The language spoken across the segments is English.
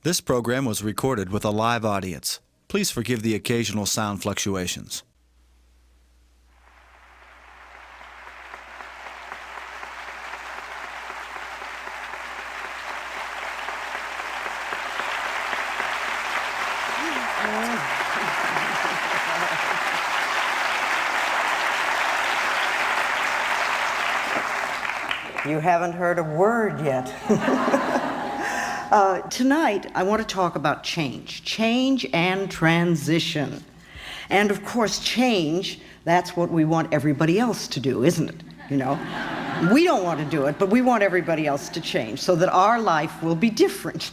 This program was recorded with a live audience. Please forgive the occasional sound fluctuations. You haven't heard a word yet. Tonight, I want to talk about change and transition. And of course, change, that's what we want everybody else to do, isn't it? You know, we don't want to do it, but we want everybody else to change so that our life will be different.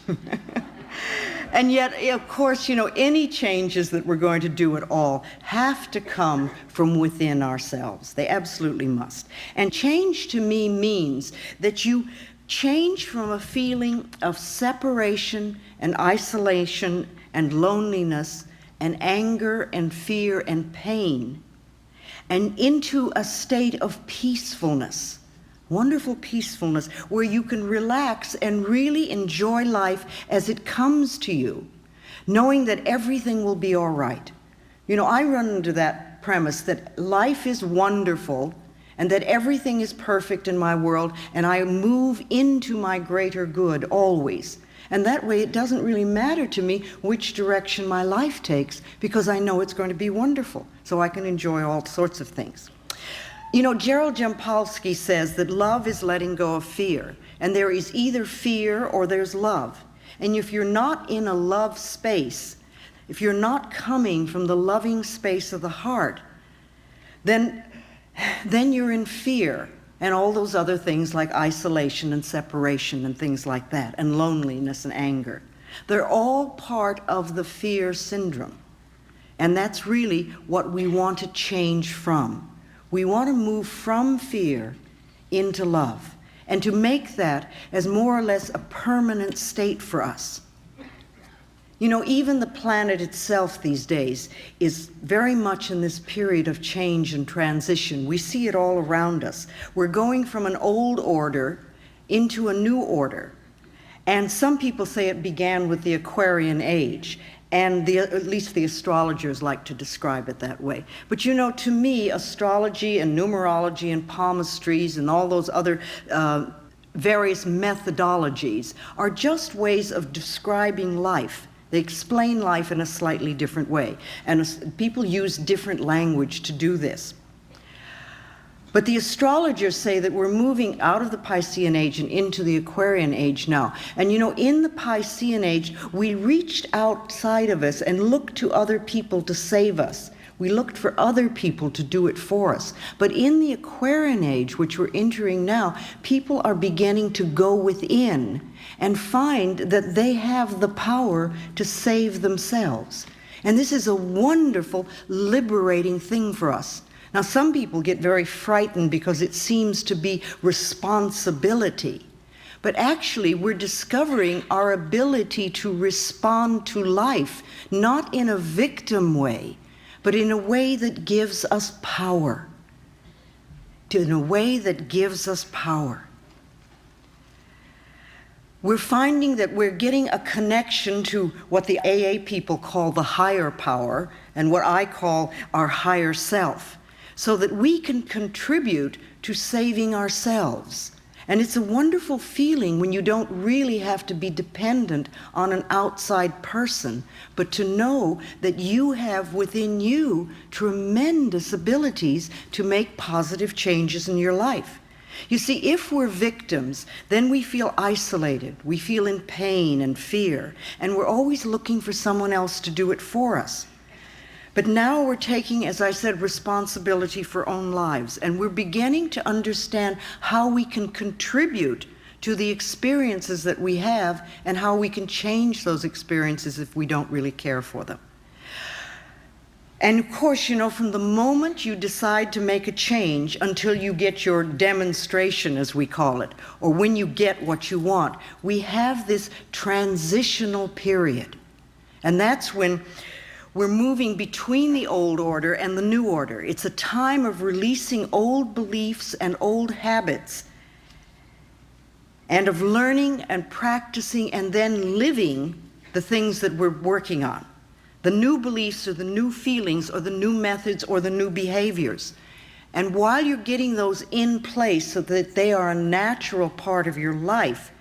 And yet, of course, you know, any changes that we're going to do at all have to come from within ourselves. They absolutely must. And change to me means that you change from a feeling of separation and isolation and loneliness and anger and fear and pain and into a state of peacefulness. Wonderful peacefulness where you can relax and really enjoy life as it comes to you, knowing that everything will be all right. You know, I run into that premise that life is wonderful and that everything is perfect in my world, and I move into my greater good always. And that way it doesn't really matter to me which direction my life takes, because I know it's going to be wonderful, so I can enjoy all sorts of things. You know, Gerald Jampolsky says that love is letting go of fear, and there is either fear or there's love. And if you're not in a love space, if you're not coming from the loving space of the heart, then you're in fear and all those other things like isolation and separation and things like that, and loneliness and anger. They're all part of the fear syndrome. And that's really what we want to change from. We want to move from fear into love, and to make that as more or less a permanent state for us. You know, even the planet itself these days is very much in this period of change and transition. We see it all around us. We're going from an old order into a new order. And some people say it began with the Aquarian age. And at least the astrologers like to describe it that way. But you know, to me, astrology and numerology and palmistries and all those other various methodologies are just ways of describing life. They explain life in a slightly different way. And people use different language to do this. But the astrologers say that we're moving out of the Piscean age and into the Aquarian age now. And you know, in the Piscean age, we reached outside of us and looked to other people to save us. We looked for other people to do it for us. But in the Aquarian age, which we're entering now, people are beginning to go within and find that they have the power to save themselves. And this is a wonderful, liberating thing for us. Now, some people get very frightened because it seems to be responsibility. But actually, we're discovering our ability to respond to life, not in a victim way, but in a way that gives us power. In a way that gives us power. We're finding that we're getting a connection to what the AA people call the higher power, and what I call our higher self, so that we can contribute to saving ourselves. And it's a wonderful feeling when you don't really have to be dependent on an outside person, but to know that you have within you tremendous abilities to make positive changes in your life. You see, if we're victims, then we feel isolated, we feel in pain and fear, and we're always looking for someone else to do it for us. But now we're taking, as I said, responsibility for our own lives, and we're beginning to understand how we can contribute to the experiences that we have and how we can change those experiences if we don't really care for them. And of course, you know, from the moment you decide to make a change until you get your demonstration, as we call it, or when you get what you want, we have this transitional period. And that's when we're moving between the old order and the new order. It's a time of releasing old beliefs and old habits, and of learning and practicing and then living the things that we're working on. The new beliefs or the new feelings or the new methods or the new behaviors. And while you're getting those in place so that they are a natural part of your life,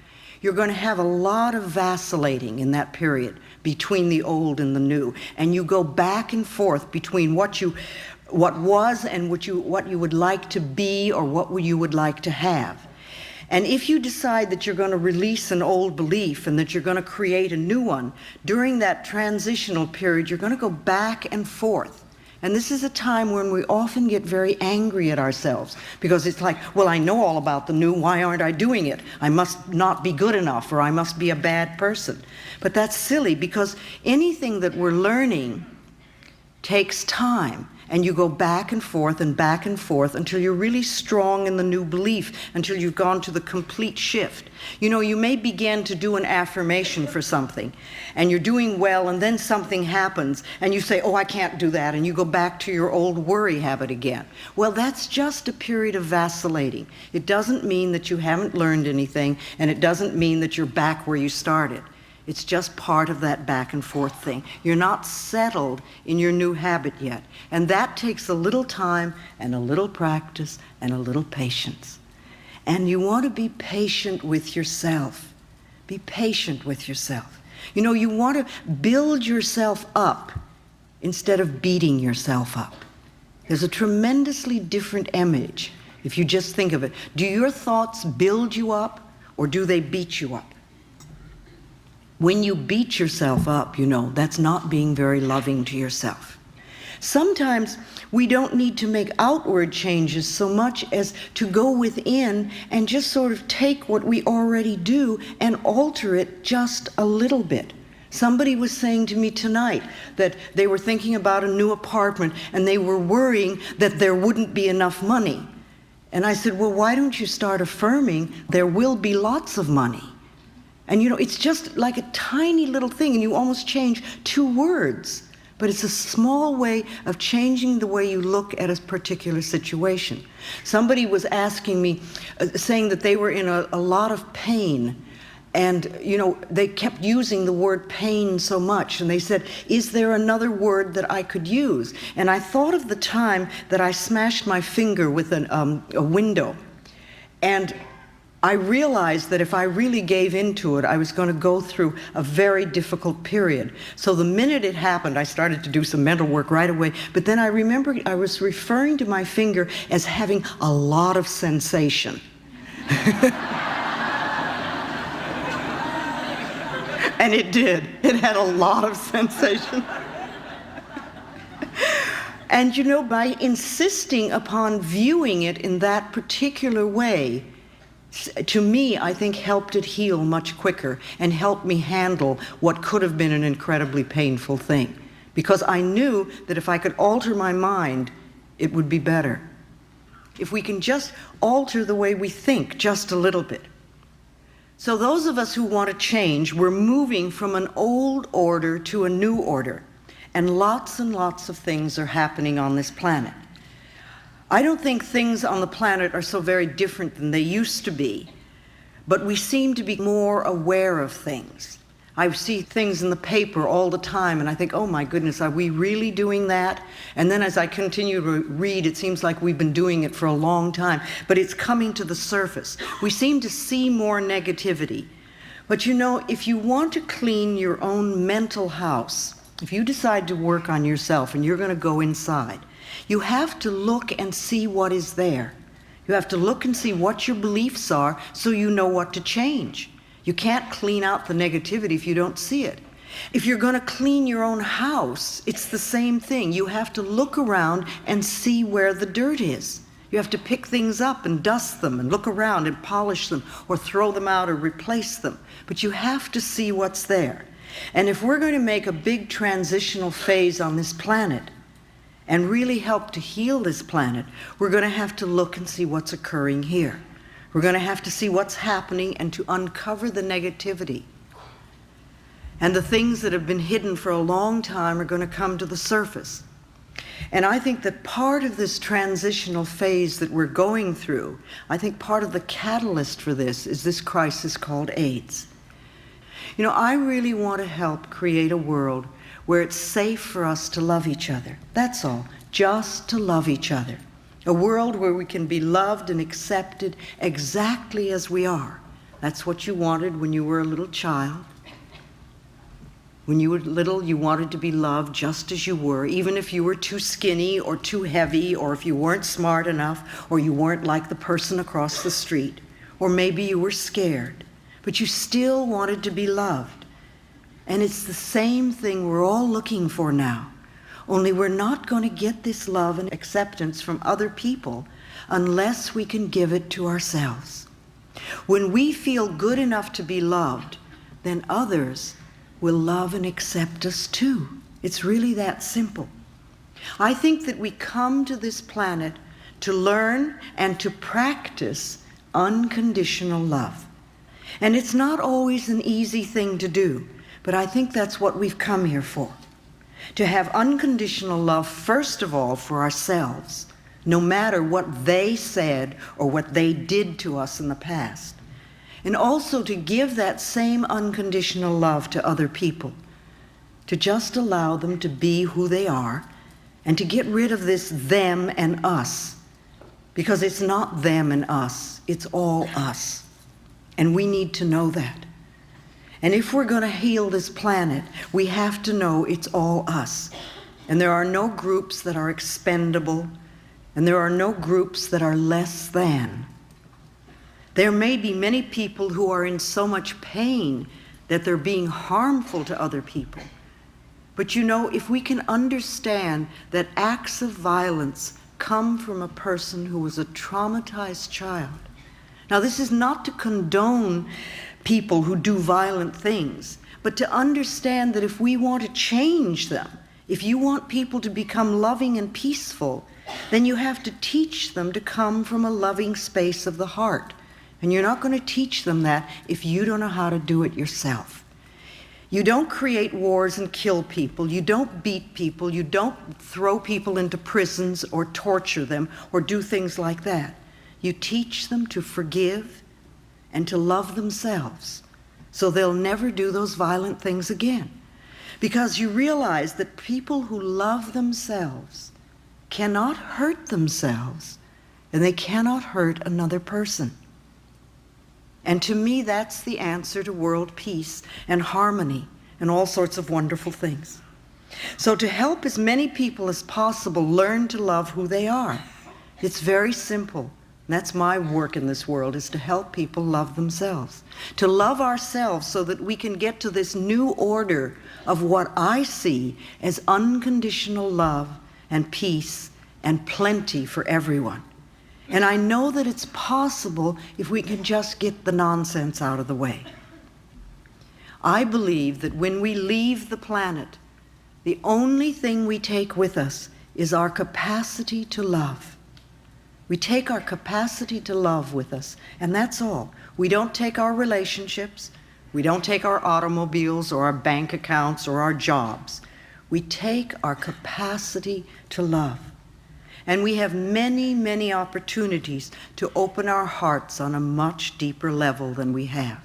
you're going to have a lot of vacillating in that period between the old and the new. And you go back and forth between what was and what you would like to be or what you would like to have. And if you decide that you're going to release an old belief and that you're going to create a new one, during that transitional period, you're going to go back and forth. And this is a time when we often get very angry at ourselves because it's like, well, I know all about the new, why aren't I doing it? I must not be good enough, or I must be a bad person. But that's silly, because anything that we're learning takes time. And you go back and forth until you're really strong in the new belief, until you've gone to the complete shift. You know, you may begin to do an affirmation for something, and you're doing well, and then something happens, and you say, oh, I can't do that, and you go back to your old worry habit again. Well, that's just a period of vacillating. It doesn't mean that you haven't learned anything, and it doesn't mean that you're back where you started. It's just part of that back and forth thing. You're not settled in your new habit yet. And that takes a little time and a little practice and a little patience. And you want to be patient with yourself. Be patient with yourself. You know, you want to build yourself up instead of beating yourself up. There's a tremendously different image if you just think of it. Do your thoughts build you up, or do they beat you up? When you beat yourself up, you know, that's not being very loving to yourself. Sometimes we don't need to make outward changes so much as to go within and just sort of take what we already do and alter it just a little bit. Somebody was saying to me tonight that they were thinking about a new apartment and they were worrying that there wouldn't be enough money. And I said, well, why don't you start affirming there will be lots of money? And you know, it's just like a tiny little thing, and you almost change 2 words. But it's a small way of changing the way you look at a particular situation. Somebody was asking me, saying that they were in a lot of pain. And, you know, they kept using the word pain so much. And they said, is there another word that I could use? And I thought of the time that I smashed my finger with a window. And I realized that if I really gave into it, I was going to go through a very difficult period. So the minute it happened, I started to do some mental work right away. But then I remembered I was referring to my finger as having a lot of sensation. And it did. It had a lot of sensation. And you know, by insisting upon viewing it in that particular way, to me, I think helped it heal much quicker and helped me handle what could have been an incredibly painful thing. Because I knew that if I could alter my mind, it would be better. If we can just alter the way we think just a little bit. So those of us who want to change, we're moving from an old order to a new order. And lots of things are happening on this planet. I don't think things on the planet are so very different than they used to be, but we seem to be more aware of things. I see things in the paper all the time, and I think, oh my goodness, are we really doing that? And then as I continue to read, it seems like we've been doing it for a long time, but it's coming to the surface. We seem to see more negativity. But you know, if you want to clean your own mental house, if you decide to work on yourself and you're going to go inside, you have to look and see what is there. You have to look and see what your beliefs are so you know what to change. You can't clean out the negativity if you don't see it. If you're going to clean your own house, it's the same thing. You have to look around and see where the dirt is. You have to pick things up and dust them and look around and polish them or throw them out or replace them. But you have to see what's there. And if we're going to make a big transitional phase on this planet and really help to heal this planet, we're going to have to look and see what's occurring here. We're going to have to see what's happening and to uncover the negativity. And the things that have been hidden for a long time are going to come to the surface. And I think that part of this transitional phase that we're going through, I think part of the catalyst for this is this crisis called AIDS. You know, I really want to help create a world where it's safe for us to love each other. That's all. Just to love each other. A world where we can be loved and accepted exactly as we are. That's what you wanted when you were a little child. When you were little, you wanted to be loved just as you were, even if you were too skinny or too heavy, or if you weren't smart enough, or you weren't like the person across the street, or maybe you were scared, but you still wanted to be loved. And it's the same thing we're all looking for now, only we're not going to get this love and acceptance from other people unless we can give it to ourselves. When we feel good enough to be loved, then others will love and accept us too. It's really that simple. I think that we come to this planet to learn and to practice unconditional love. And it's not always an easy thing to do, but I think that's what we've come here for. To have unconditional love, first of all, for ourselves, no matter what they said or what they did to us in the past. And also to give that same unconditional love to other people, to just allow them to be who they are, and to get rid of this them and us, because it's not them and us, it's all us. And we need to know that. And if we're going to heal this planet, we have to know it's all us. And there are no groups that are expendable, and there are no groups that are less than. There may be many people who are in so much pain that they're being harmful to other people. But you know, if we can understand that acts of violence come from a person who was a traumatized child. Now, this is not to condone people who do violent things, but to understand that if we want to change them, if you want people to become loving and peaceful, then you have to teach them to come from a loving space of the heart. And you're not going to teach them that if you don't know how to do it yourself. You don't create wars and kill people. You don't beat people. You don't throw people into prisons or torture them or do things like that. You teach them to forgive and to love themselves so they'll never do those violent things again. Because you realize that people who love themselves cannot hurt themselves and they cannot hurt another person. And to me, that's the answer to world peace and harmony and all sorts of wonderful things. So to help as many people as possible learn to love who they are, it's very simple. That's my work in this world, is to help people love themselves. To love ourselves so that we can get to this new order of what I see as unconditional love and peace and plenty for everyone. And I know that it's possible if we can just get the nonsense out of the way. I believe that when we leave the planet, the only thing we take with us is our capacity to love. We take our capacity to love with us, and that's all. We don't take our relationships, we don't take our automobiles or our bank accounts or our jobs. We take our capacity to love. And we have many, many opportunities to open our hearts on a much deeper level than we have.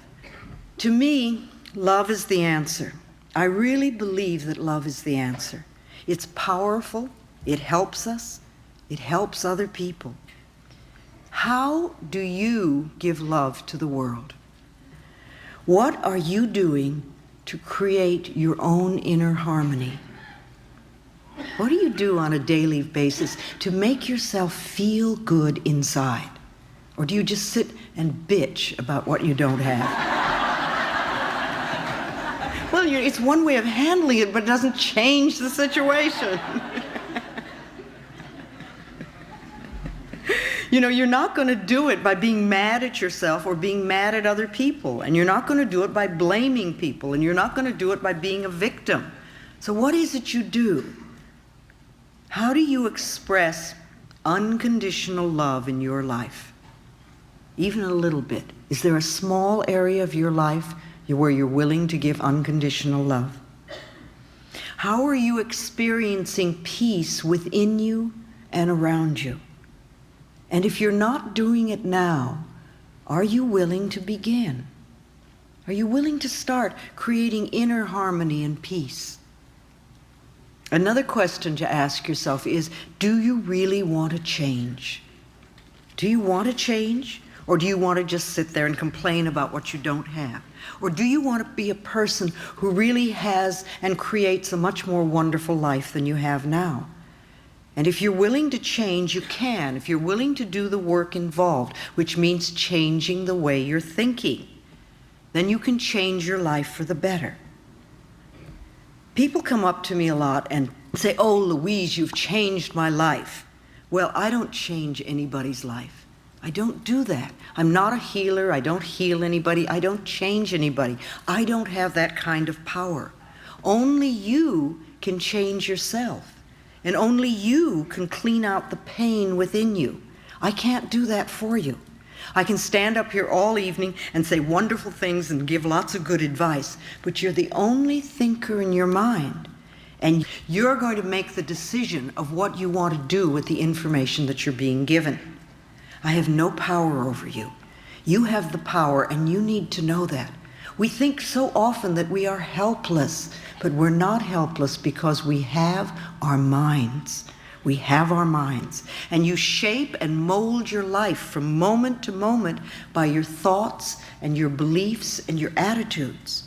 To me, love is the answer. I really believe that love is the answer. It's powerful, it helps us, it helps other people. How do you give love to the world? What are you doing to create your own inner harmony? What do you do on a daily basis to make yourself feel good inside? Or do you just sit and bitch about what you don't have? Well, it's one way of handling it, but it doesn't change the situation. You know, you're not going to do it by being mad at yourself or being mad at other people. And you're not going to do it by blaming people. And you're not going to do it by being a victim. So what is it you do? How do you express unconditional love in your life? Even a little bit. Is there a small area of your life where you're willing to give unconditional love? How are you experiencing peace within you and around you? And if you're not doing it now, are you willing to begin? Are you willing to start creating inner harmony and peace? Another question to ask yourself is, do you really want to change? Do you want to change? Or do you want to just sit there and complain about what you don't have? Or do you want to be a person who really has and creates a much more wonderful life than you have now? And if you're willing to change, you can. If you're willing to do the work involved, which means changing the way you're thinking, then you can change your life for the better. People come up to me a lot and say, "Oh, Louise, you've changed my life." Well, I don't change anybody's life. I don't do that. I'm not a healer. I don't heal anybody. I don't change anybody. I don't have that kind of power. Only you can change yourself. And only you can clean out the pain within you. I can't do that for you. I can stand up here all evening and say wonderful things and give lots of good advice, but you're the only thinker in your mind. And you're going to make the decision of what you want to do with the information that you're being given. I have no power over you. You have the power, and you need to know that. We think so often that we are helpless, but we're not helpless because we have our minds. We have our minds. And you shape and mold your life from moment to moment by your thoughts and your beliefs and your attitudes.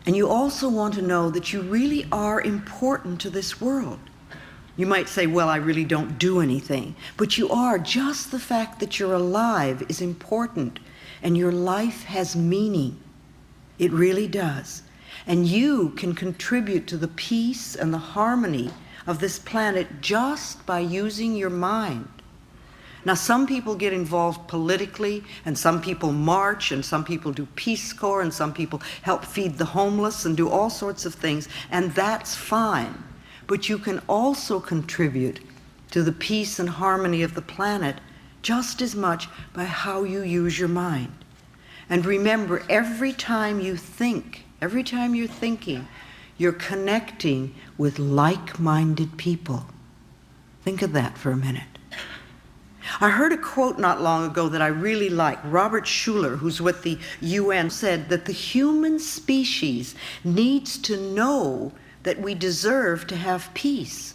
And you also want to know that you really are important to this world. You might say, "Well, I really don't do anything." But you are. Just the fact that you're alive is important, and your life has meaning. It really does. And you can contribute to the peace and the harmony of this planet just by using your mind. Now, some people get involved politically, and some people march, and some people do Peace Corps, and some people help feed the homeless and do all sorts of things, and that's fine. But you can also contribute to the peace and harmony of the planet just as much by how you use your mind. And remember, every time you think, every time you're thinking, you're connecting with like-minded people. Think of that for a minute. I heard a quote not long ago that I really like. Robert Schuller, who's with the UN, said that the human species needs to know that we deserve to have peace.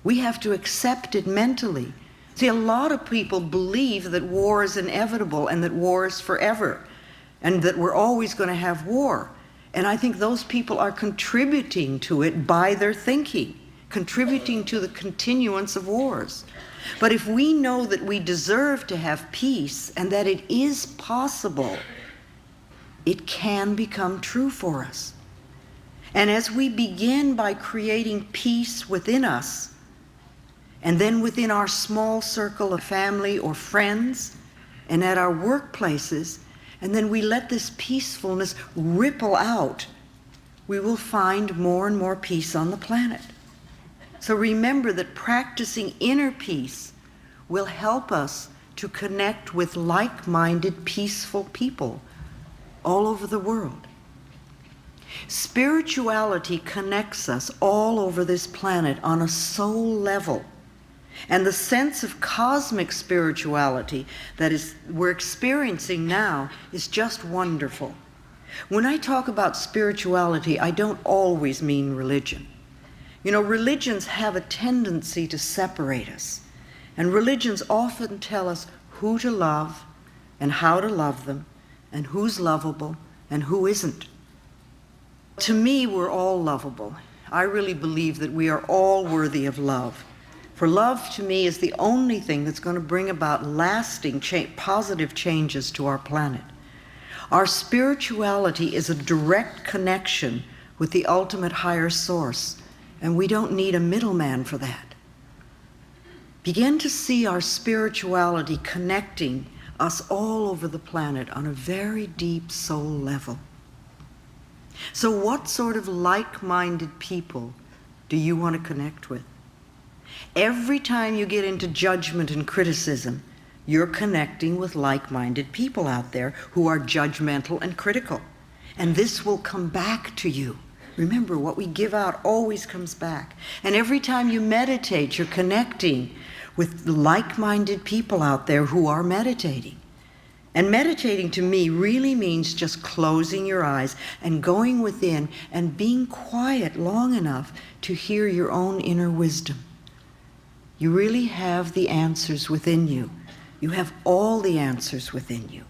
We have to accept it mentally. See, a lot of people believe that war is inevitable and that war is forever and that we're always going to have war. And I think those people are contributing to it by their thinking, contributing to the continuance of wars. But if we know that we deserve to have peace and that it is possible, it can become true for us. And as we begin by creating peace within us, and then within our small circle of family or friends, and at our workplaces, and then we let this peacefulness ripple out, we will find more and more peace on the planet. So remember that practicing inner peace will help us to connect with like-minded, peaceful people all over the world. Spirituality connects us all over this planet on a soul level. And the sense of cosmic spirituality that we're experiencing now is just wonderful. When I talk about spirituality, I don't always mean religion. You know, religions have a tendency to separate us. And religions often tell us who to love and how to love them and who's lovable and who isn't. To me, we're all lovable. I really believe that we are all worthy of love. For love, to me, is the only thing that's going to bring about lasting, positive changes to our planet. Our spirituality is a direct connection with the ultimate higher source, and we don't need a middleman for that. Begin to see our spirituality connecting us all over the planet on a very deep soul level. So what sort of like-minded people do you want to connect with? Every time you get into judgment and criticism, you're connecting with like-minded people out there who are judgmental and critical. And this will come back to you. Remember, what we give out always comes back. And every time you meditate, you're connecting with like-minded people out there who are meditating. And meditating to me really means just closing your eyes and going within and being quiet long enough to hear your own inner wisdom. You really have the answers within you. You have all the answers within you.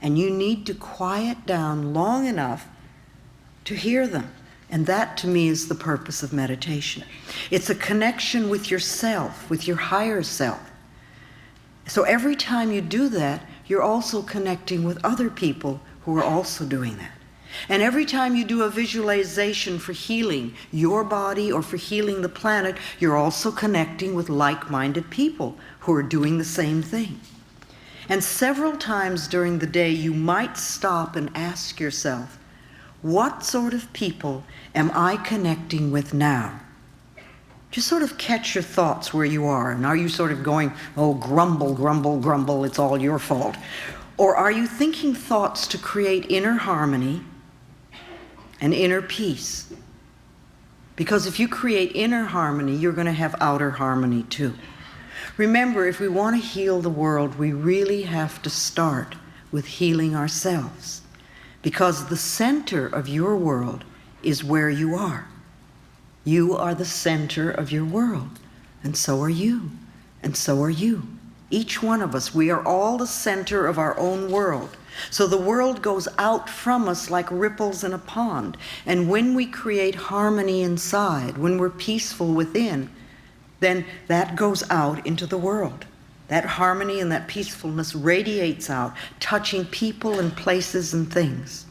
And you need to quiet down long enough to hear them. And that, to me, is the purpose of meditation. It's a connection with yourself, with your higher self. So every time you do that, you're also connecting with other people who are also doing that. And every time you do a visualization for healing your body or for healing the planet, you're also connecting with like-minded people who are doing the same thing. And several times during the day, you might stop and ask yourself, what sort of people am I connecting with now? Just sort of catch your thoughts where you are. And are you sort of going, oh, grumble, grumble, grumble, it's all your fault? Or are you thinking thoughts to create inner harmony and inner peace? Because if you create inner harmony, you're going to have outer harmony too. Remember, if we want to heal the world, we really have to start with healing ourselves. Because the center of your world is where you are. You are the center of your world, and so are you, and so are you. Each one of us, we are all the center of our own world. So the world goes out from us like ripples in a pond. And when we create harmony inside, when we're peaceful within, then that goes out into the world. That harmony and that peacefulness radiates out, touching people and places and things.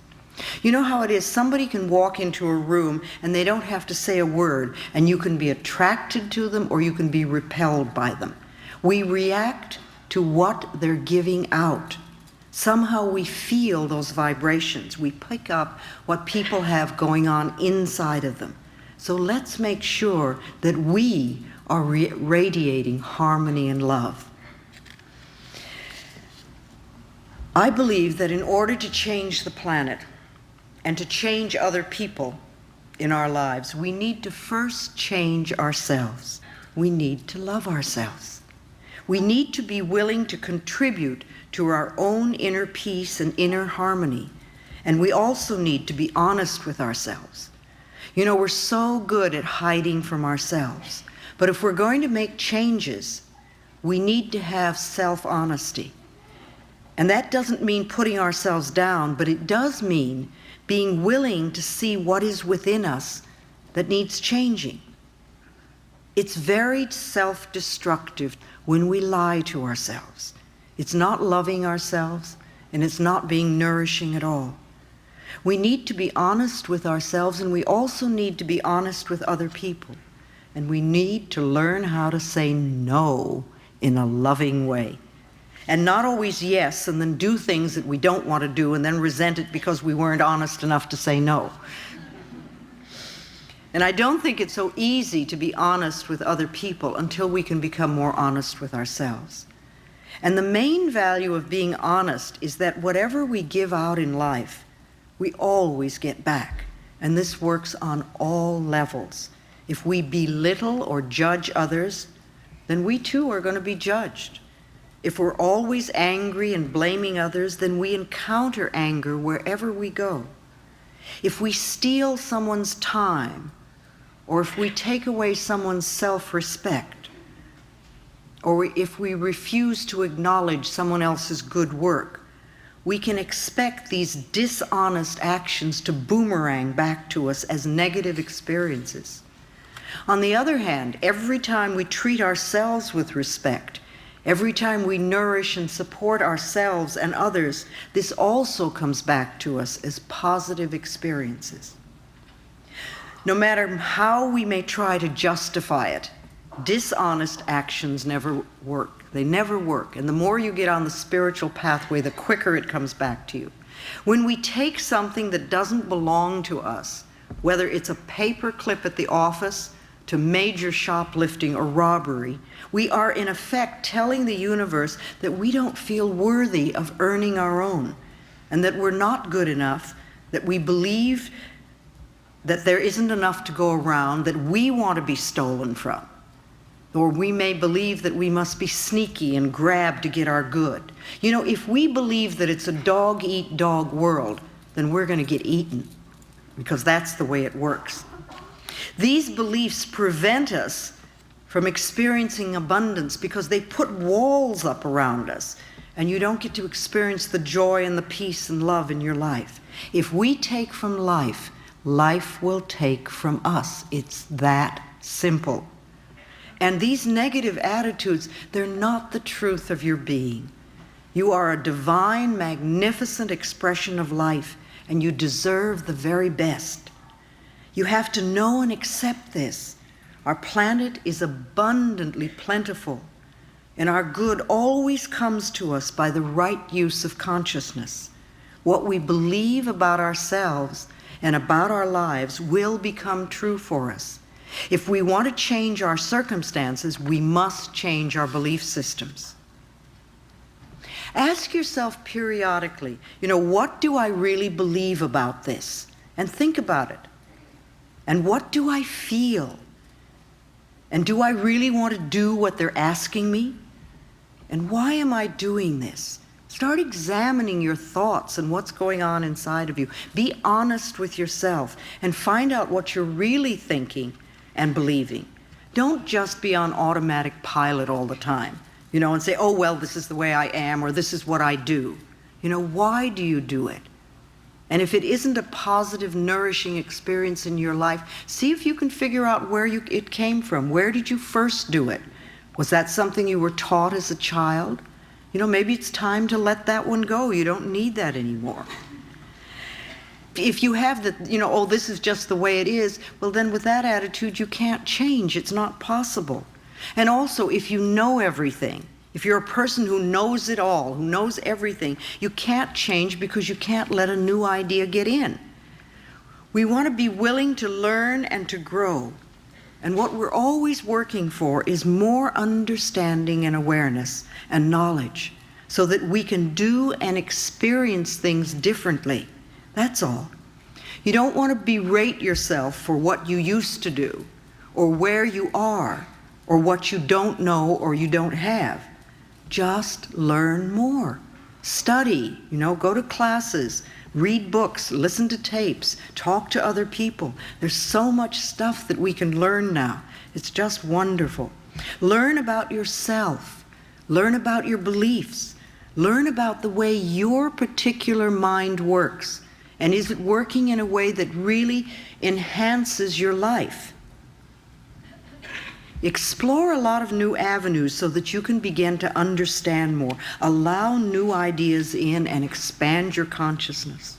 You know how it is, somebody can walk into a room and they don't have to say a word, and you can be attracted to them or you can be repelled by them. We react to what they're giving out. Somehow we feel those vibrations. We pick up what people have going on inside of them. So let's make sure that we are radiating harmony and love. I believe that in order to change the planet and to change other people in our lives, we need to first change ourselves. We need to love ourselves. We need to be willing to contribute to our own inner peace and inner harmony. And we also need to be honest with ourselves. You know, we're so good at hiding from ourselves. But if we're going to make changes, we need to have self-honesty. And that doesn't mean putting ourselves down, but it does mean being willing to see what is within us that needs changing. It's very self-destructive when we lie to ourselves. It's not loving ourselves, and it's not being nourishing at all. We need to be honest with ourselves, and we also need to be honest with other people. And we need to learn how to say no in a loving way. And not always yes, and then do things that we don't want to do and then resent it because we weren't honest enough to say no. And I don't think it's so easy to be honest with other people until we can become more honest with ourselves. And the main value of being honest is that whatever we give out in life, we always get back. And this works on all levels. If we belittle or judge others, then we too are going to be judged. If we're always angry and blaming others, then we encounter anger wherever we go. If we steal someone's time, or if we take away someone's self-respect, or if we refuse to acknowledge someone else's good work, we can expect these dishonest actions to boomerang back to us as negative experiences. On the other hand, every time we treat ourselves with respect, every time we nourish and support ourselves and others, this also comes back to us as positive experiences. No matter how we may try to justify it, dishonest actions never work. They never work. And the more you get on the spiritual pathway, the quicker it comes back to you. When we take something that doesn't belong to us, whether it's a paper clip at the office to major shoplifting or robbery, we are in effect telling the universe that we don't feel worthy of earning our own, and that we're not good enough, that we believe that there isn't enough to go around, that we want to be stolen from. Or we may believe that we must be sneaky and grab to get our good. You know, if we believe that it's a dog-eat-dog world, then we're going to get eaten, because that's the way it works. These beliefs prevent us from experiencing abundance because they put walls up around us, and you don't get to experience the joy and the peace and love in your life. If we take from life, life will take from us. It's that simple. And these negative attitudes, they're not the truth of your being. You are a divine, magnificent expression of life, and you deserve the very best. You have to know and accept this. Our planet is abundantly plentiful, and our good always comes to us by the right use of consciousness. What we believe about ourselves and about our lives will become true for us. If we want to change our circumstances, we must change our belief systems. Ask yourself periodically, what do I really believe about this? And think about it. And what do I feel? And do I really want to do what they're asking me? And why am I doing this? Start examining your thoughts and what's going on inside of you. Be honest with yourself and find out what you're really thinking and believing. Don't just be on automatic pilot all the time, and say, oh, well, this is the way I am, or this is what I do. Why do you do it? And if it isn't a positive, nourishing experience in your life, see if you can figure out where it came from. Where did you first do it? Was that something you were taught as a child? Maybe it's time to let that one go. You don't need that anymore. If you have oh, this is just the way it is, well, then with that attitude, you can't change. It's not possible. And also, if you know everything, if you're a person who knows it all, who knows everything, you can't change because you can't let a new idea get in. We want to be willing to learn and to grow. And what we're always working for is more understanding and awareness and knowledge so that we can do and experience things differently. That's all. You don't want to berate yourself for what you used to do, or where you are, or what you don't know or you don't have. Just learn more. Study, go to classes, read books, listen to tapes, talk to other people. There's so much stuff that we can learn now. It's just wonderful. Learn about yourself. Learn about your beliefs. Learn about the way your particular mind works. And is it working in a way that really enhances your life? Explore a lot of new avenues so that you can begin to understand more. Allow new ideas in and expand your consciousness.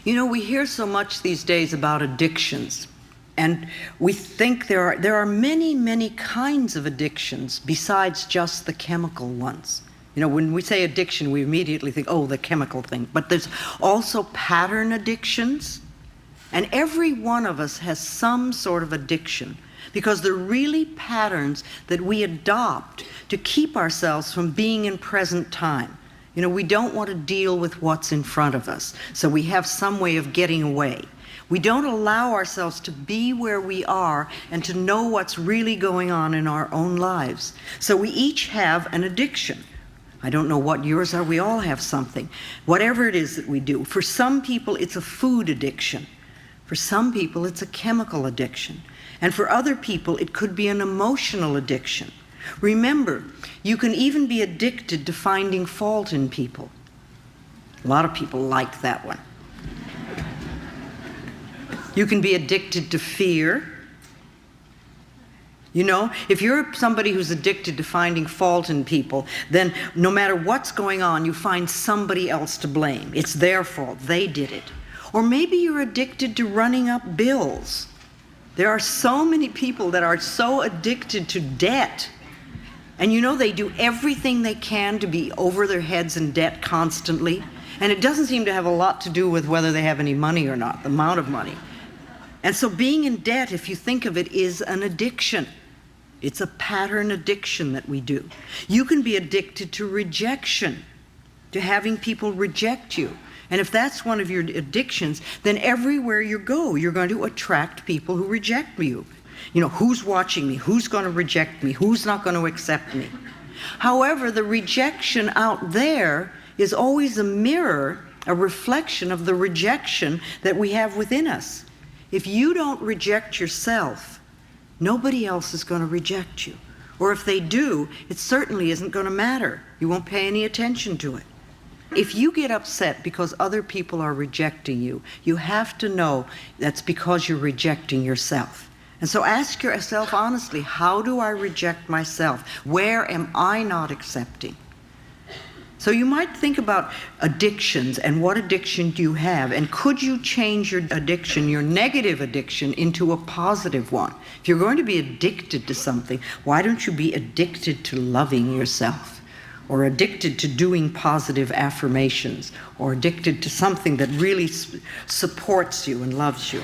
We hear so much these days about addictions, and we think there are many, many kinds of addictions besides just the chemical ones. When we say addiction, we immediately think, oh, the chemical thing. But there's also pattern addictions, and every one of us has some sort of addiction, because they're really patterns that we adopt to keep ourselves from being in present time. We don't want to deal with what's in front of us, so we have some way of getting away. We don't allow ourselves to be where we are and to know what's really going on in our own lives. So we each have an addiction. I don't know what yours are. We all have something. Whatever it is that we do. For some people, it's a food addiction. For some people, it's a chemical addiction. And for other people, it could be an emotional addiction. Remember, you can even be addicted to finding fault in people. A lot of people like that one. You can be addicted to fear. If you're somebody who's addicted to finding fault in people, then no matter what's going on, you find somebody else to blame. It's their fault. They did it. Or maybe you're addicted to running up bills. There are so many people that are so addicted to debt. And they do everything they can to be over their heads in debt constantly. And it doesn't seem to have a lot to do with whether they have any money or not, the amount of money. And so being in debt, if you think of it, is an addiction. It's a pattern addiction that we do. You can be addicted to rejection, to having people reject you. And if that's one of your addictions, then everywhere you go, you're going to attract people who reject you. You know, who's watching me? Who's going to reject me? Who's not going to accept me? However, the rejection out there is always a mirror, a reflection of the rejection that we have within us. If you don't reject yourself, nobody else is going to reject you. Or if they do, it certainly isn't going to matter. You won't pay any attention to it. If you get upset because other people are rejecting you, you have to know that's because you're rejecting yourself. And so ask yourself honestly, how do I reject myself? Where am I not accepting? So you might think about addictions and what addiction do you have, and could you change your addiction, your negative addiction, into a positive one? If you're going to be addicted to something, why don't you be addicted to loving yourself, or addicted to doing positive affirmations, or addicted to something that really supports you and loves you?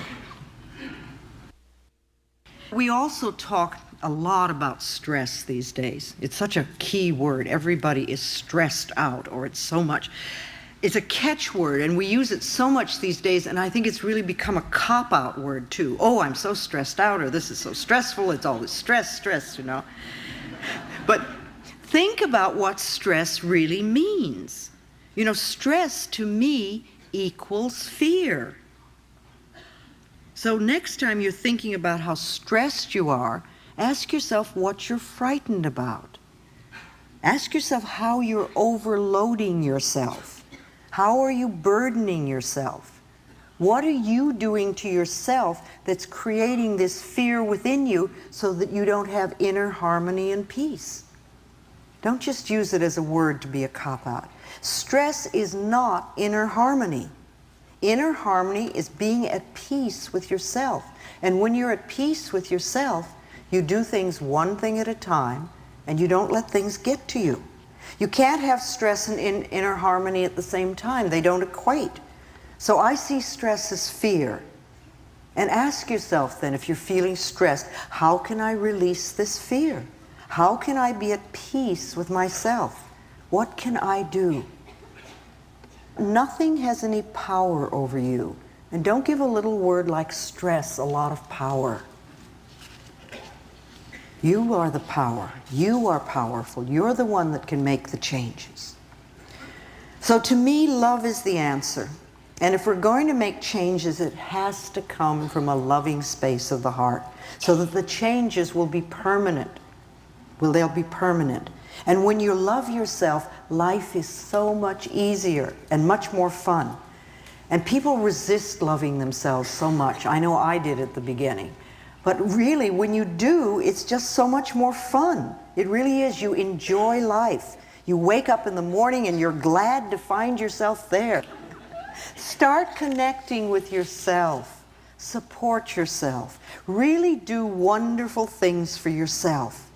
We also talk a lot about stress these days. It's such a key word. Everybody is stressed out, or it's so much. It's a catchword, and we use it so much these days, and I think it's really become a cop-out word too. Oh, I'm so stressed out, or this is so stressful. It's always stress, you know. But think about what stress really means. You know, stress to me equals fear. So next time you're thinking about how stressed you are, ask yourself what you're frightened about. Ask yourself how you're overloading yourself. How are you burdening yourself? What are you doing to yourself that's creating this fear within you so that you don't have inner harmony and peace? Don't just use it as a word to be a cop-out. Stress is not inner harmony. Inner harmony is being at peace with yourself. And when you're at peace with yourself, you do things one thing at a time, and you don't let things get to you. You can't have stress and inner harmony at the same time. They don't equate. So I see stress as fear. And ask yourself then, if you're feeling stressed, how can I release this fear? How can I be at peace with myself? What can I do? Nothing has any power over you. And don't give a little word like stress a lot of power. You are the power. You are powerful. You're the one that can make the changes. So to me, love is the answer. And if we're going to make changes, it has to come from a loving space of the heart, so that the changes will be permanent. They'll be permanent. And when you love yourself, life is so much easier and much more fun. And people resist loving themselves so much. I know I did at the beginning. But really, when you do, it's just so much more fun. It really is. You enjoy life. You wake up in the morning and you're glad to find yourself there. Start connecting with yourself. Support yourself. Really do wonderful things for yourself.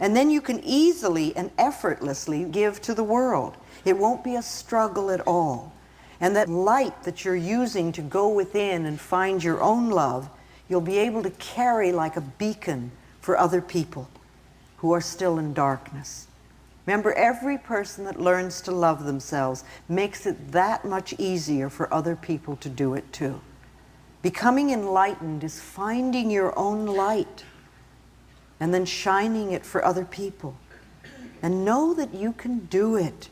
And then you can easily and effortlessly give to the world. It won't be a struggle at all. And that light that you're using to go within and find your own love, you'll be able to carry like a beacon for other people who are still in darkness. Remember, every person that learns to love themselves makes it that much easier for other people to do it too. Becoming enlightened is finding your own light and then shining it for other people. And know that you can do it.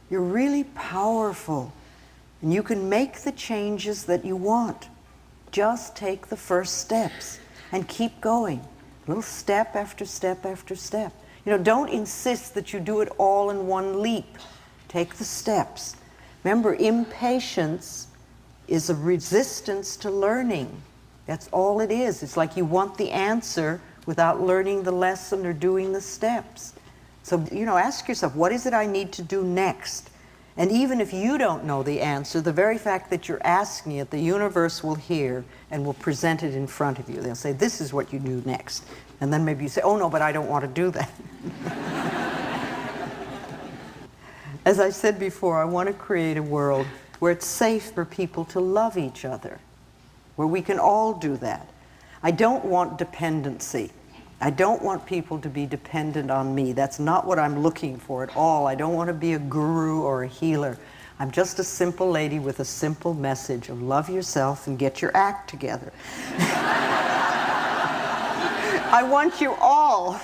You're really powerful. And you can make the changes that you want. Just take the first steps and keep going. Little step after step after step. You know, don't insist that you do it all in one leap. Take the steps. Remember, impatience is a resistance to learning. That's all it is. It's like you want the answer without learning the lesson or doing the steps. So, you know, ask yourself, what is it I need to do next? And even if you don't know the answer, the very fact that you're asking it, the universe will hear and will present it in front of you. They'll say, this is what you do next. And then maybe you say, oh no, but I don't want to do that. As I said before, I want to create a world where it's safe for people to love each other, where we can all do that. I don't want dependency. I don't want people to be dependent on me. That's not what I'm looking for at all. I don't want to be a guru or a healer. I'm just a simple lady with a simple message of love yourself and get your act together. I want you all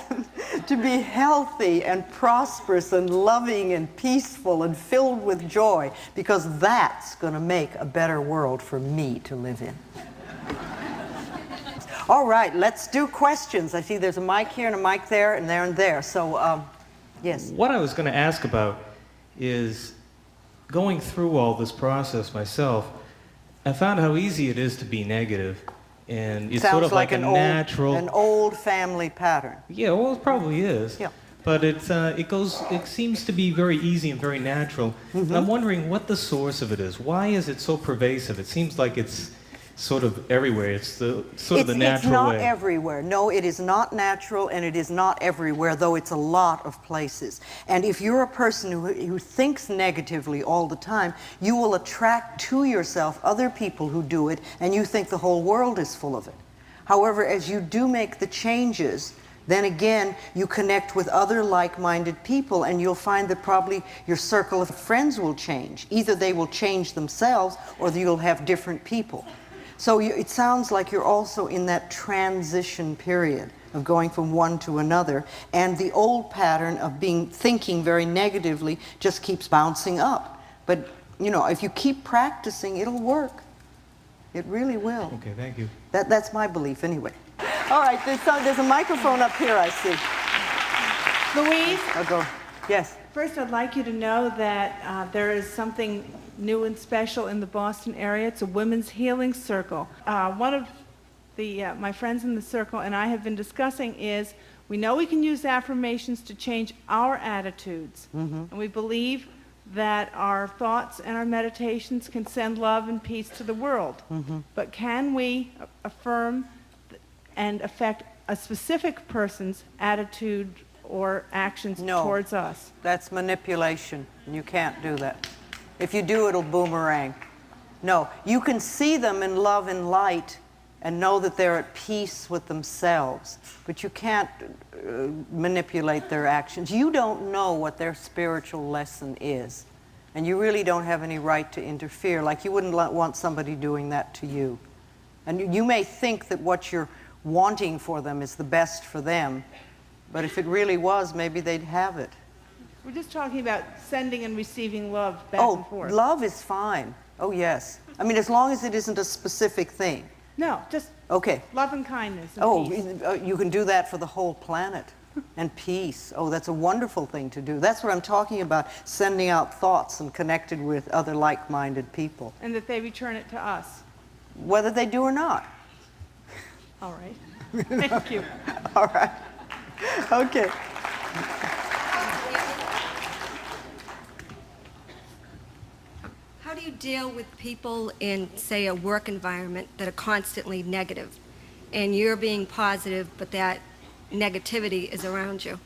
to be healthy and prosperous and loving and peaceful and filled with joy, because that's going to make a better world for me to live in. All right, let's do questions. I see there's a mic here and a mic there and there and there. So, yes. What I was going to ask about is, going through all this process myself, I found how easy it is to be negative. And it's sort of like a natural... an old family pattern. Yeah, well, it probably is. Yeah. But it seems to be very easy and very natural. Mm-hmm. And I'm wondering what the source of it is. Why is it so pervasive? It seems like it's sort of everywhere. It's the natural way. It's not everywhere. No, it is not natural, and it is not everywhere, though it's a lot of places. And if you're a person who thinks negatively all the time, you will attract to yourself other people who do it, and you think the whole world is full of it. However, as you do make the changes, then again, you connect with other like-minded people, and you'll find that probably your circle of friends will change. Either they will change themselves, or you'll have different people. So it sounds like you're also in that transition period of going from one to another, and the old pattern of thinking very negatively just keeps bouncing up. But, you know, if you keep practicing, it'll work. It really will. Okay, thank you. That's my belief anyway. All right, there's a microphone up here, I see. Louise? I'll go. Yes. First, I'd like you to know that there is something new and special in the Boston area. It's a women's healing circle. One of my friends in the circle and I have been discussing is, we know we can use affirmations to change our attitudes. Mm-hmm. And we believe that our thoughts and our meditations can send love and peace to the world. Mm-hmm. But can we affirm and affect a specific person's attitude or actions towards us? That's manipulation. You can't do that. If you do, it'll boomerang. No, you can see them in love and light and know that they're at peace with themselves, but you can't manipulate their actions. You don't know what their spiritual lesson is, and you really don't have any right to interfere, like you wouldn't want somebody doing that to you. And you may think that what you're wanting for them is the best for them, but if it really was, maybe they'd have it. We're just talking about sending and receiving love back and forth. Oh, love is fine. Oh, yes. I mean, as long as it isn't a specific thing. No, just love and kindness and peace. You can do that for the whole planet. And peace. Oh, that's a wonderful thing to do. That's what I'm talking about, sending out thoughts and connected with other like-minded people. And that they return it to us. Whether they do or not. All right. Thank you. All right. Okay. How do you deal with people in, say, a work environment that are constantly negative, and you're being positive, but that negativity is around you?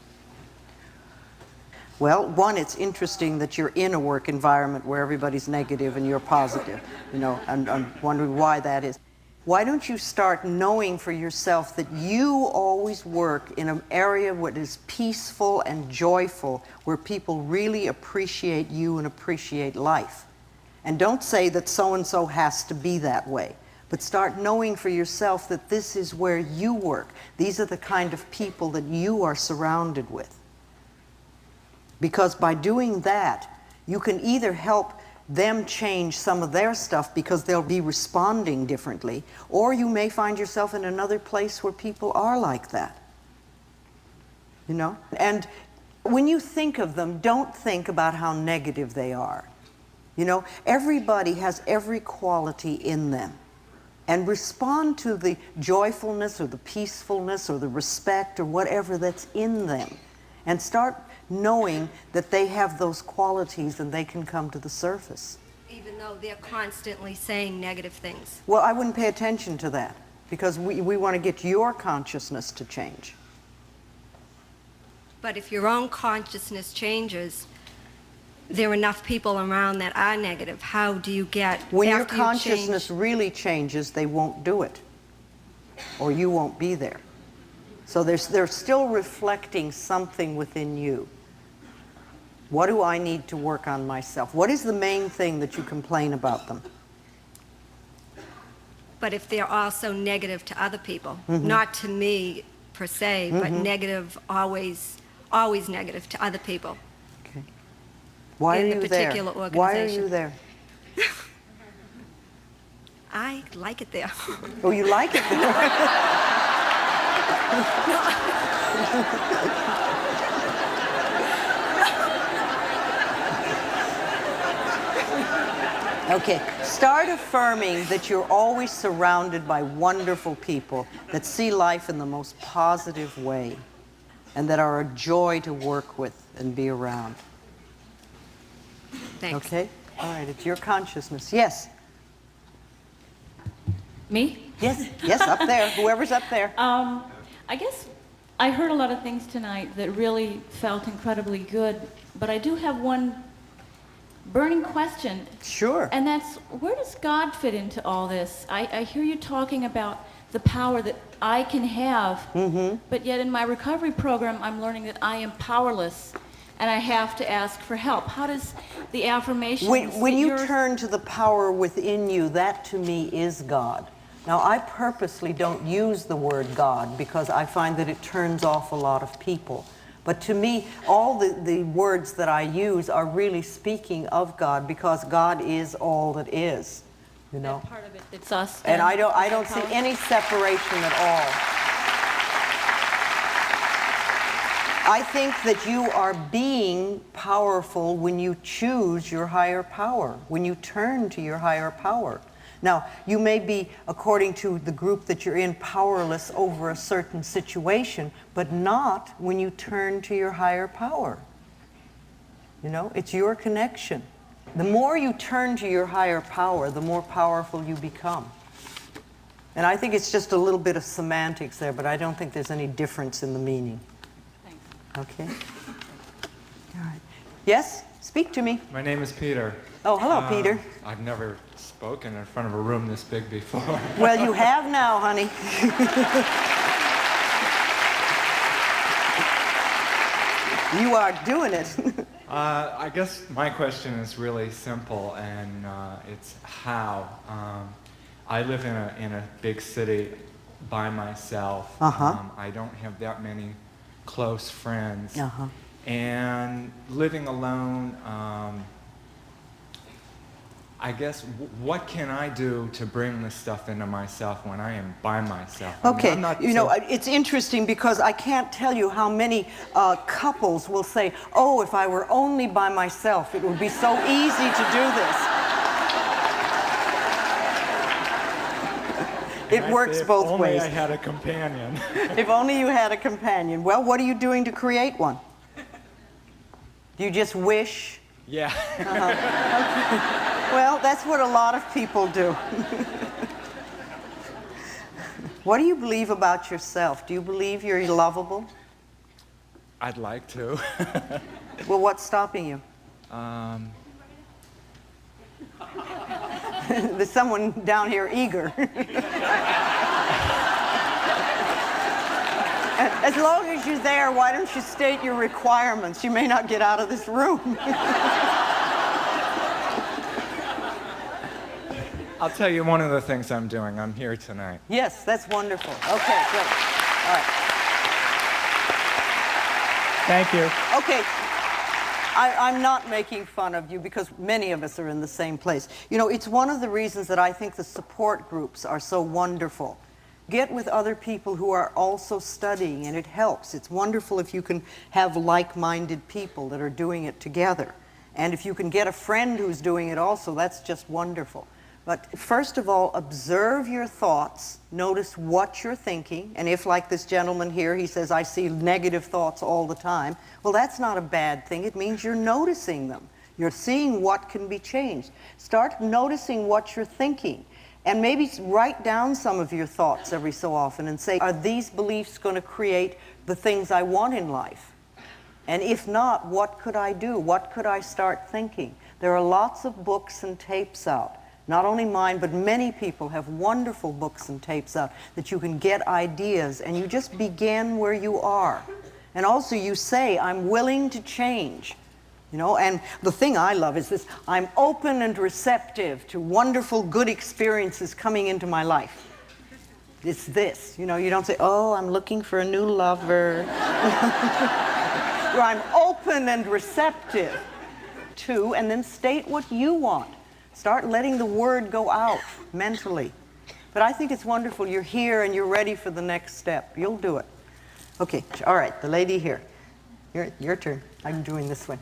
Well, one, it's interesting that you're in a work environment where everybody's negative and you're positive. You know, I'm wondering why that is. Why don't you start knowing for yourself that you always work in an area that is peaceful and joyful, where people really appreciate you and appreciate life. And don't say that so-and-so has to be that way, but start knowing for yourself that this is where you work. These are the kind of people that you are surrounded with. Because by doing that, you can either help them change some of their stuff because they'll be responding differently, or you may find yourself in another place where people are like that. You know? And when you think of them, don't think about how negative they are. You know, everybody has every quality in them. And respond to the joyfulness or the peacefulness or the respect or whatever that's in them. And start knowing that they have those qualities and they can come to the surface. Even though they're constantly saying negative things? Well, I wouldn't pay attention to that, because we want to get your consciousness to change. But if your own consciousness changes, there are enough people around that are negative. How do you get... When your consciousness really changes, they won't do it, or you won't be there. So they're still reflecting something within you. What do I need to work on myself? What is the main thing that you complain about them? But if they're also negative to other people, not to me per se, but negative, always negative to other people. Okay. Why In are the you there? particular Why are you organization. there? I like it there. Oh, you like it there? Okay, start affirming that you're always surrounded by wonderful people that see life in the most positive way and that are a joy to work with and be around. Thanks. Okay? All right, it's your consciousness. Yes. Me? Yes, yes, up there. Whoever's up there. I guess I heard a lot of things tonight that really felt incredibly good, but I do have one burning question. Sure. And that's, where does God fit into all this? I hear you talking about the power that I can have, but yet in my recovery program, I'm learning that I am powerless and I have to ask for help. How does the affirmations... When you turn to the power within you, that to me is God. Now, I purposely don't use the word God because I find that it turns off a lot of people. But to me, all the words that I use are really speaking of God because God is all that is, you know. That part of it, it's us. And then, I don't see any separation at all. I think that you are being powerful when you choose your higher power, when you turn to your higher power. Now, you may be, according to the group that you're in, powerless over a certain situation, but not when you turn to your higher power. You know, it's your connection. The more you turn to your higher power, the more powerful you become. And I think it's just a little bit of semantics there, but I don't think there's any difference in the meaning. Thanks. Okay? All right. Yes? Speak to me. My name is Peter. Oh, hello, Peter. I've never spoken in front of a room this big before. Well, you have now, honey. You are doing it. I guess my question is really simple, and it's how. I live in a big city by myself. I don't have that many close friends. And living alone, I guess, what can I do to bring this stuff into myself when I am by myself? Okay, I'm not you know, it's interesting because I can't tell you how many couples will say, oh, if I were only by myself, it would be so easy to do this. It works both ways. If only I had a companion. If only you had a companion. Well, what are you doing to create one? Do you just wish? Yeah. Okay. Well, that's what a lot of people do. What do you believe about yourself? Do you believe you're lovable? I'd like to. Well, what's stopping you? There's someone down here eager. As long as you're there, why don't you state your requirements? You may not get out of this room. I'll tell you one of the things I'm doing. I'm here tonight. Yes, that's wonderful. Okay, great. All right. Thank you. Okay. I'm not making fun of you because many of us are in the same place. You know, it's one of the reasons that I think the support groups are so wonderful. Get with other people who are also studying, and it helps. It's wonderful if you can have like-minded people that are doing it together. And if you can get a friend who's doing it also, that's just wonderful. But first of all, observe your thoughts. Notice what you're thinking. And if, like this gentleman here, he says, I see negative thoughts all the time, well, that's not a bad thing. It means you're noticing them. You're seeing what can be changed. Start noticing what you're thinking. And maybe write down some of your thoughts every so often and say, are these beliefs going to create the things I want in life? And if not, what could I do? What could I start thinking? There are lots of books and tapes out. Not only mine, but many people have wonderful books and tapes out that you can get ideas, and you just begin where you are. And also you say, I'm willing to change. You know, and the thing I love is this, I'm open and receptive to wonderful, good experiences coming into my life. It's this. You know, you don't say, oh, I'm looking for a new lover. Or I'm open and receptive to, and then state what you want. Start letting the word go out mentally. But I think it's wonderful. You're here and you're ready for the next step. You'll do it. Okay, all right, the lady here. Your turn. I'm doing this one.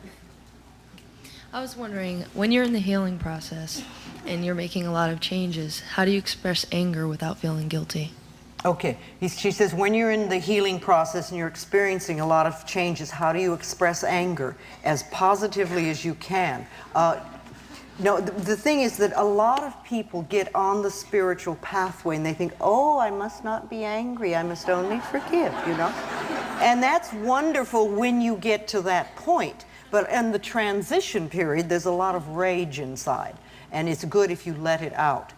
I was wondering, when you're in the healing process and you're making a lot of changes, how do you express anger without feeling guilty? Okay, she says when you're in the healing process and you're experiencing a lot of changes, how do you express anger as positively as you can? No, the thing is that a lot of people get on the spiritual pathway and they think, oh, I must not be angry, I must only forgive, you know? And that's wonderful when you get to that point. But in the transition period, there's a lot of rage inside. And it's good if you let it out.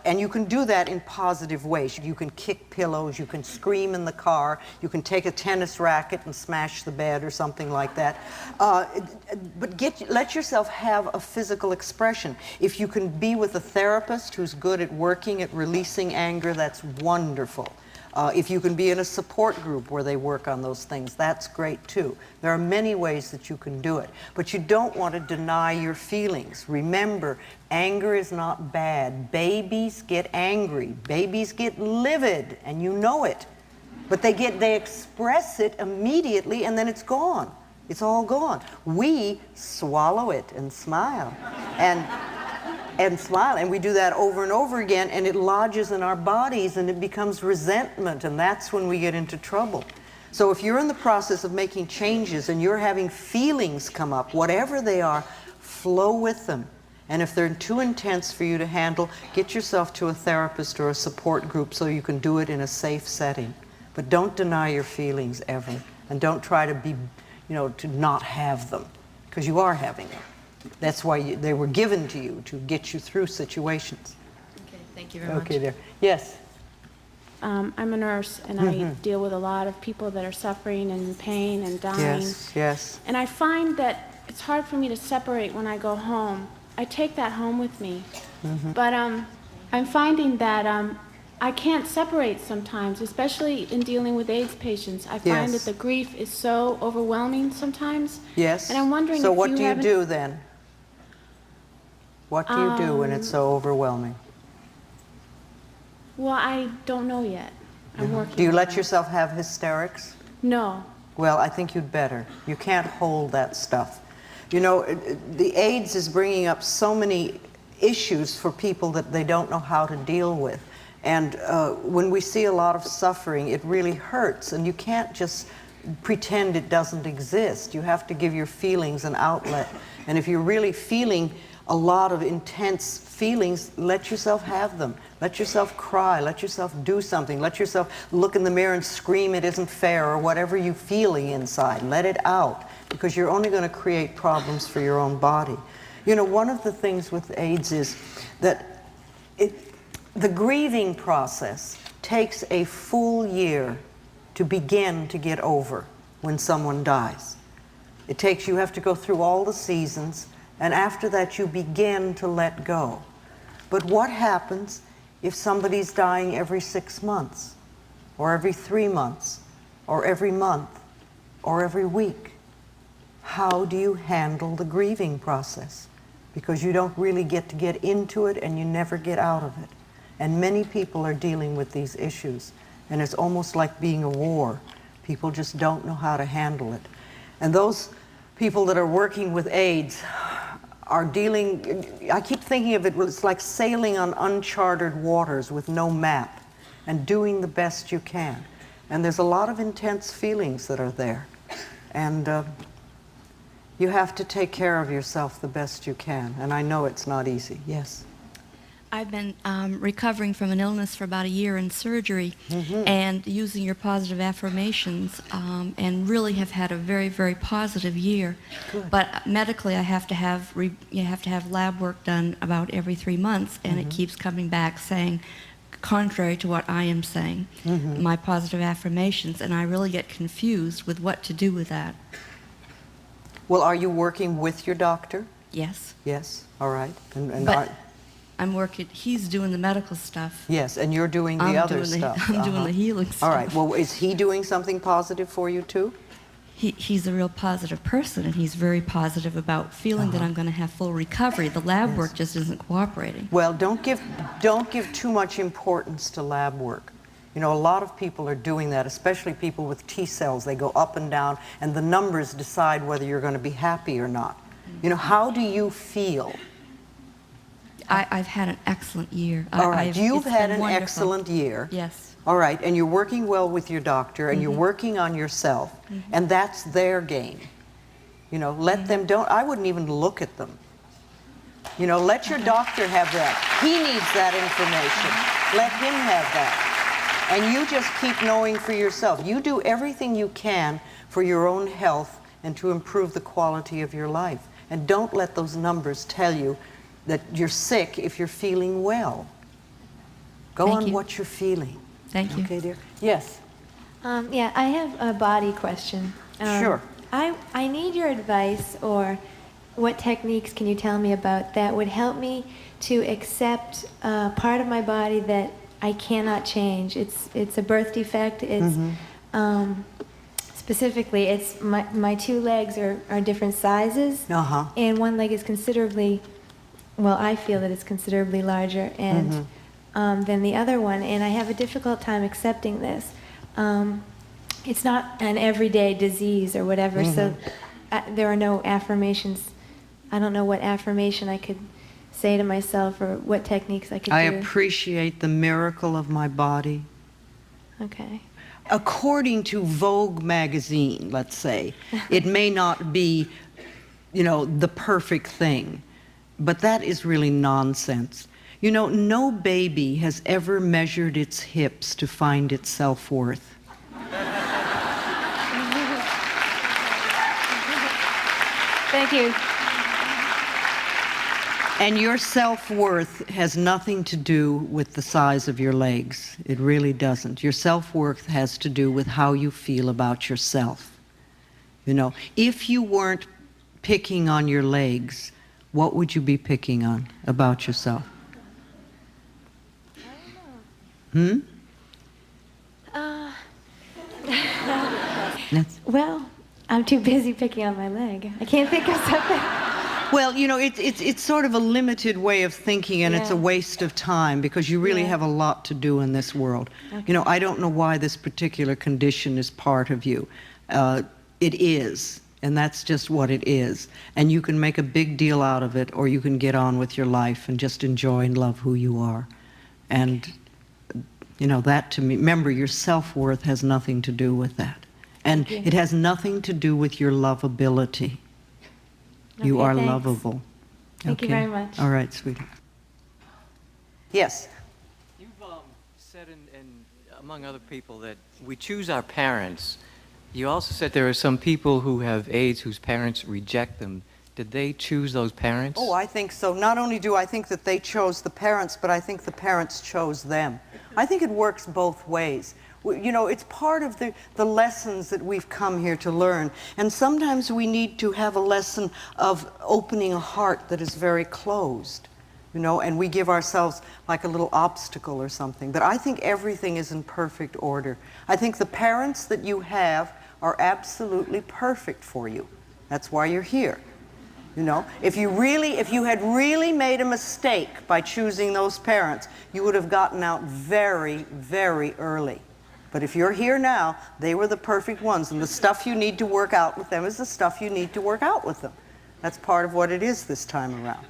And you can do that in positive ways. You can kick pillows, you can scream in the car, you can take a tennis racket and smash the bed or something like that. But let yourself have a physical expression. If you can be with a therapist who's good at working at releasing anger, that's wonderful. If you can be in a support group where they work on those things, that's great too. There are many ways that you can do it. But you don't want to deny your feelings. Remember, anger is not bad. Babies get angry. Babies get livid, and you know it. But they express it immediately, and then it's gone. It's all gone. We swallow it and smile. And smile, and we do that over and over again, and it lodges in our bodies and it becomes resentment, and that's when we get into trouble. So if you're in the process of making changes and you're having feelings come up, whatever they are, flow with them. And if they're too intense for you to handle, get yourself to a therapist or a support group so you can do it in a safe setting. But don't deny your feelings ever, and don't try to be, to not have them, because you are having them. That's why they were given to you, to get you through situations. Okay, thank you very much. Okay, there. Yes? I'm a nurse, and I deal with a lot of people that are suffering and pain and dying. Yes, yes. And I find that it's hard for me to separate when I go home. I take that home with me. But I'm finding that I can't separate sometimes, especially in dealing with AIDS patients. I find that the grief is so overwhelming sometimes. Yes. And I'm wondering so if what you do you haven't- do then? What do you do when it's so overwhelming? Well, I don't know yet. I'm working Do you on let it. yourself have hysterics? No. Well, I think you'd better. You can't hold that stuff. The AIDS is bringing up so many issues for people that they don't know how to deal with. And when we see a lot of suffering, it really hurts. And you can't just pretend it doesn't exist. You have to give your feelings an outlet. And if you're really feeling a lot of intense feelings, let yourself have them. Let yourself cry. Let yourself do something. Let yourself look in the mirror and scream it isn't fair, or whatever you're feeling inside. Let it out, because you're only going to create problems for your own body. One of the things with AIDS is that the grieving process takes a full year to begin to get over when someone dies. You have to go through all the seasons, and after that you begin to let go. But what happens if somebody's dying every 6 months, or every 3 months, or every month, or every week? How do you handle the grieving process? Because you don't really get to get into it, and you never get out of it. And many people are dealing with these issues, and it's almost like being a war. People just don't know how to handle it. And those people that are working with AIDS are dealing, I keep thinking of it, it's like sailing on uncharted waters with no map and doing the best you can. And there's a lot of intense feelings that are there. And you have to take care of yourself the best you can. And I know it's not easy. Yes? I've been recovering from an illness for about a year in surgery, and using your positive affirmations, and really have had a very, very positive year. Good. But medically, you have to have lab work done about every 3 months, and it keeps coming back saying, contrary to what I am saying, my positive affirmations, and I really get confused with what to do with that. Well, are you working with your doctor? Yes. Yes. All right. And But I'm working, he's doing the medical stuff. Yes, and you're doing the other stuff. I'm doing the healing stuff. All right, well, is he doing something positive for you too? He's a real positive person, and he's very positive about feeling that I'm going to have full recovery. The lab work just isn't cooperating. Well, don't give too much importance to lab work. You know, a lot of people are doing that, especially people with T cells. They go up and down, and the numbers decide whether you're going to be happy or not. You know, how do you feel? I've had an excellent year. All right, you've had an excellent year. Yes. All right, and you're working well with your doctor, and you're working on yourself, and that's their game. You know, let them, I wouldn't even look at them. You know, let your doctor have that. He needs that information. Let him have that. And you just keep knowing for yourself. You do everything you can for your own health and to improve the quality of your life. And don't let those numbers tell you that you're sick if you're feeling well. Go on what you're feeling. Thank you. Okay, dear? Yes. Yeah, I have a body question. Sure. I need your advice, or what techniques can you tell me about that would help me to accept part of my body that I cannot change. It's a birth defect. It's specifically, it's my two legs are different sizes, and one leg is considerably, well, I feel that it's considerably larger, and than the other one, and I have a difficult time accepting this. It's not an everyday disease or whatever, so there are no affirmations. I don't know what affirmation I could say to myself or what techniques I could do. I appreciate the miracle of my body. Okay. According to Vogue magazine, let's say, it may not be, you know, the perfect thing, but that is really nonsense. You know, no baby has ever measured its hips to find its self-worth. Thank you. And your self-worth has nothing to do with the size of your legs. It really doesn't. Your self-worth has to do with how you feel about yourself. You know, if you weren't picking on your legs, what would you be picking on about yourself? Well, I'm too busy picking on my leg. I can't think of something. Well, you know, it's sort of a limited way of thinking, and it's a waste of time because you really have a lot to do in this world. Okay. You know, I don't know why this particular condition is part of you. It is, and that's just what it is. And you can make a big deal out of it, or you can get on with your life and just enjoy and love who you are. And, you know, that to me, remember, your self-worth has nothing to do with that. And it has nothing to do with your lovability. You are lovable. Thank you very much. All right, sweetheart. Yes. You've said, among other people, that we choose our parents. You also said there are some people who have AIDS whose parents reject them. Did they choose those parents? Oh, I think so. Not only do I think that they chose the parents, but I think the parents chose them. I think it works both ways. You know, it's part of the lessons that we've come here to learn. And sometimes we need to have a lesson of opening a heart that is very closed, you know, and we give ourselves like a little obstacle or something. But I think everything is in perfect order. I think the parents that you have are absolutely perfect for you. That's why you're here. You know, if you had really made a mistake by choosing those parents, you would have gotten out very, very early. But if you're here now, they were the perfect ones, and the stuff you need to work out with them is the stuff you need to work out with them. That's part of what it is this time around.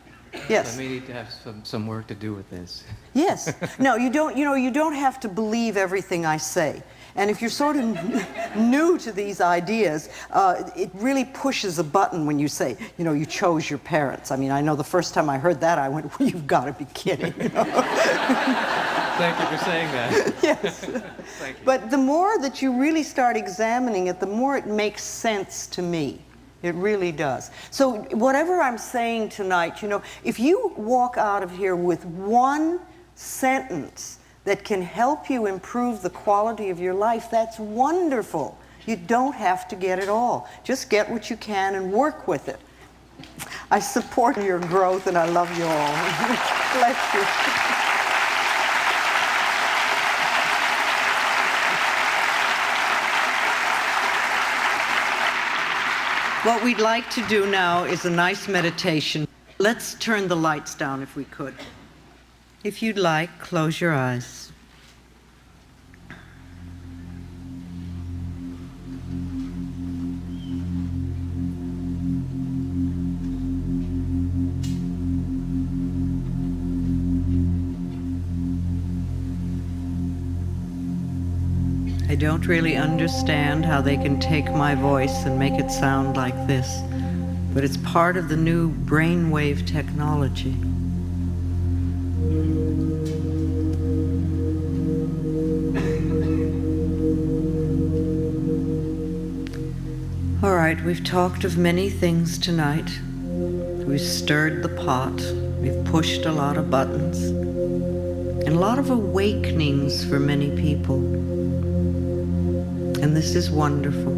Yes? I may need to have some work to do with this. Yes. No, you don't have to believe everything I say. And if you're sort of new to these ideas, it really pushes a button when you say, you know, you chose your parents. I mean, I know the first time I heard that, I went, well, you've got to be kidding. You know? Thank you for saying that. Yes. Thank you. But the more that you really start examining it, the more it makes sense to me. It really does. So whatever I'm saying tonight, you know, if you walk out of here with one sentence that can help you improve the quality of your life, that's wonderful. You don't have to get it all. Just get what you can and work with it. I support your growth, and I love you all. Bless you. What we'd like to do now is a nice meditation. Let's turn the lights down if we could. If you'd like, close your eyes. I don't really understand how they can take my voice and make it sound like this, but it's part of the new brainwave technology. All right, we've talked of many things tonight. We've stirred the pot, we've pushed a lot of buttons, and a lot of awakenings for many people. And this is wonderful.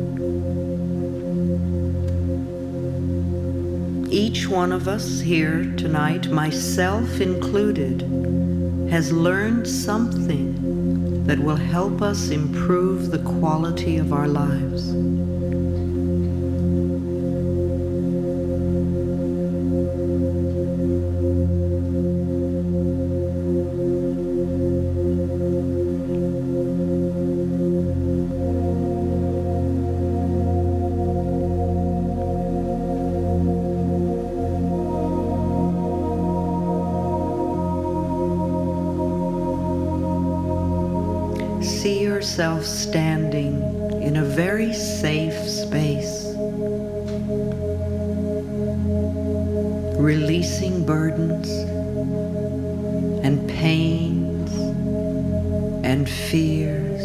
Each one of us here tonight, myself included, has learned something that will help us improve the quality of our lives. See yourself standing in a very safe space, releasing burdens and pains and fears.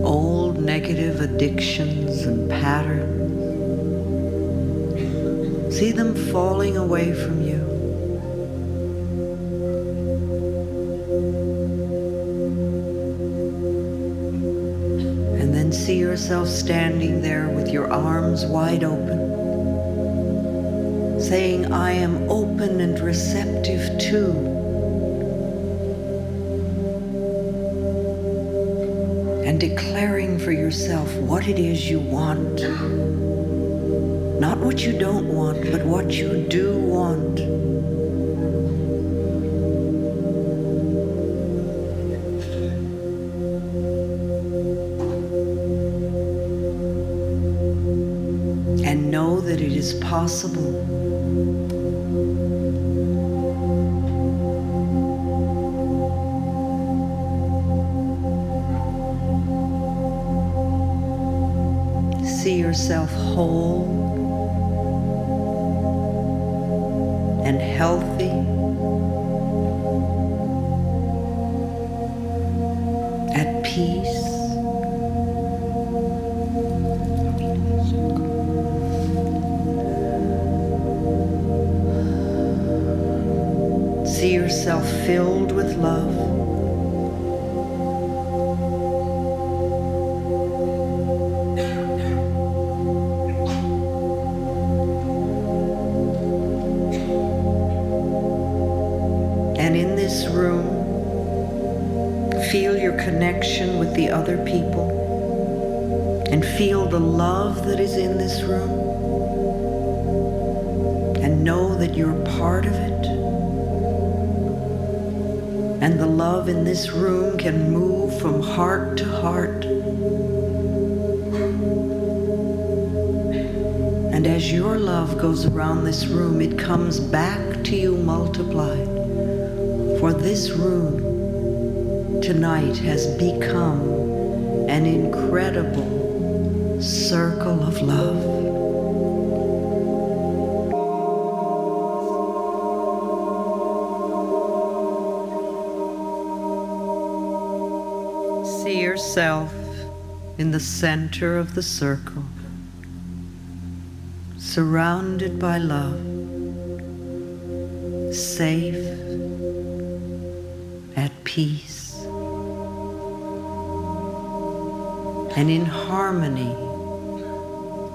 Old negative addictions and patterns. See them falling away from you. And then see yourself standing there with your arms wide open, saying, I am open and receptive to. And declaring for yourself what it is you want. Not what you don't want, but what you do want. And know that it is possible. See yourself whole and healthy, at peace, see yourself filled with love. And in this room, feel your connection with the other people and feel the love that is in this room and know that you're part of it. And the love in this room can move from heart to heart. And as your love goes around this room, it comes back to you multiplied. For this room tonight has become an incredible circle of love. See yourself in the center of the circle, surrounded by love, safe, at peace, and in harmony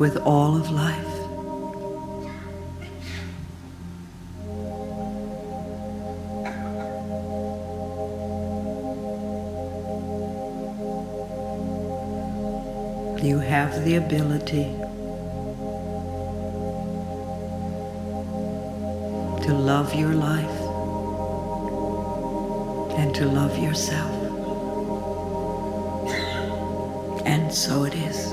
with all of life. You have the ability to love your life and to love yourself. And so it is.